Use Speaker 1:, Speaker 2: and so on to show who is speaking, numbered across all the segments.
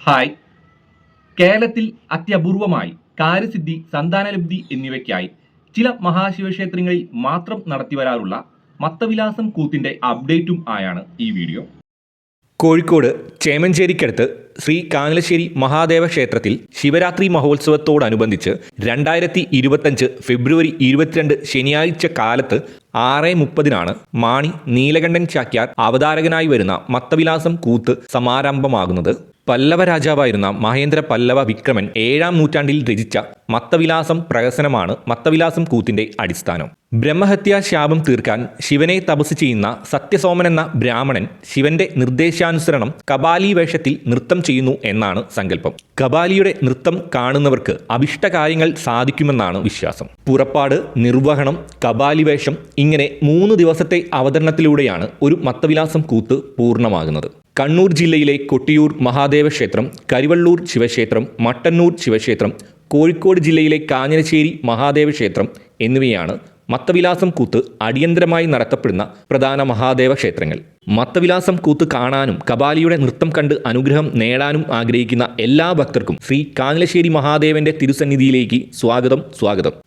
Speaker 1: Hi. കേരളത്തിൽ അത്യപൂർവമായി കാര്യസിദ്ധി, സന്താനലബ്ധി എന്നിവയ്ക്കായി ചില മഹാശിവക്ഷേത്രങ്ങളിൽ മാത്രം നടത്തിവരാറുള്ള മത്തവിലാസം കൂത്തിന്റെ അപ്ഡേറ്റും ആയാണ് ഈ വീഡിയോ.
Speaker 2: കോഴിക്കോട് ചേമഞ്ചേരിക്കടുത്ത് ശ്രീ കാനലശ്ശേരി മഹാദേവ ക്ഷേത്രത്തിൽ ശിവരാത്രി മഹോത്സവത്തോടനുബന്ധിച്ച് 2025 ഫെബ്രുവരി 22 ശനിയാഴ്ച കാലത്ത് 6:30 മാണി നീലകണ്ഠൻ ചാക്യാർ അവതാരകനായി വരുന്ന മത്തവിലാസം കൂത്ത് സമാരംഭമാകുന്നത്. പല്ലവ രാജാവായിരുന്ന മഹേന്ദ്ര പല്ലവ വിക്രമൻ 7-ാം നൂറ്റാണ്ടിൽ രചിച്ച മത്തവിലാസം പ്രഹസനമാണ് മത്തവിലാസം കൂത്തിന്റെ അടിസ്ഥാനം. ബ്രഹ്മഹത്യാ ശാപം തീർക്കാൻ ശിവനെ തപസ് ചെയ്യുന്ന സത്യസോമൻ എന്ന ബ്രാഹ്മണൻ ശിവന്റെ നിർദ്ദേശാനുസരണം കപാലി വേഷത്തിൽ നൃത്തം ചെയ്യുന്നു എന്നാണ് സങ്കല്പം. കപാലിയുടെ നൃത്തം കാണുന്നവർക്ക് അഭിഷ്ടകാര്യങ്ങൾ സാധിക്കുമെന്നാണ് വിശ്വാസം. പുറപ്പാട്, നിർവഹണം, കപാലി വേഷം ഇങ്ങനെ 3 ദിവസത്തെ അവതരണത്തിലൂടെയാണ് ഒരു മത്തവിലാസം കൂത്ത് പൂർണ്ണമാകുന്നത്. കണ്ണൂർ ജില്ലയിലെ കൊട്ടിയൂർ മഹാദേവ ക്ഷേത്രം, കരിവള്ളൂർ ശിവക്ഷേത്രം, മട്ടന്നൂർ ശിവക്ഷേത്രം, കോഴിക്കോട് ജില്ലയിലെ കാഞ്ഞിരശ്ശേരി മഹാദേവ ക്ഷേത്രം എന്നിവയാണ് മത്തവിലാസം കൂത്ത് അടിയന്തരമായി നടത്തപ്പെടുന്ന പ്രധാന മഹാദേവ ക്ഷേത്രങ്ങൾ. മത്തവിലാസം കൂത്ത് കാണാനും കപാലിയുടെ നൃത്തം കണ്ട് അനുഗ്രഹം നേടാനും ആഗ്രഹിക്കുന്ന എല്ലാ ഭക്തർക്കും ശ്രീ കാനലശ്ശേരി മഹാദേവന്റെ തിരുസന്നിധിയിലേക്ക് സ്വാഗതം.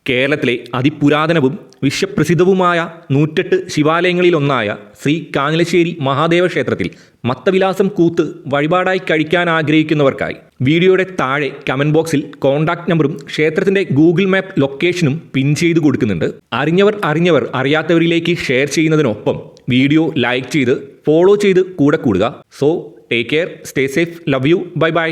Speaker 2: കേരളത്തിലെ അതിപുരാതനവും വിശ്വപ്രസിദ്ധവുമായ 108 ശിവാലയങ്ങളിലൊന്നായ ശ്രീ കാനലശ്ശേരി മഹാദേവ ക്ഷേത്രത്തിൽ മത്തവിലാസം കൂത്ത് വഴിപാടായി കഴിക്കാൻ ആഗ്രഹിക്കുന്നവർക്കായി വീഡിയോയുടെ താഴെ കമന്റ് ബോക്സിൽ കോൺടാക്ട് നമ്പറും ക്ഷേത്രത്തിന്റെ ഗൂഗിൾ മാപ്പ് ലൊക്കേഷനും പിൻ ചെയ്ത് കൊടുക്കുന്നുണ്ട്. അറിഞ്ഞവർ അറിയാത്തവരിലേക്ക് ഷെയർ ചെയ്യുന്നതിനൊപ്പം വീഡിയോ ലൈക്ക് ചെയ്ത് ഫോളോ ചെയ്ത് കൂടെ കൂടുക. So take care, stay safe, love you, by.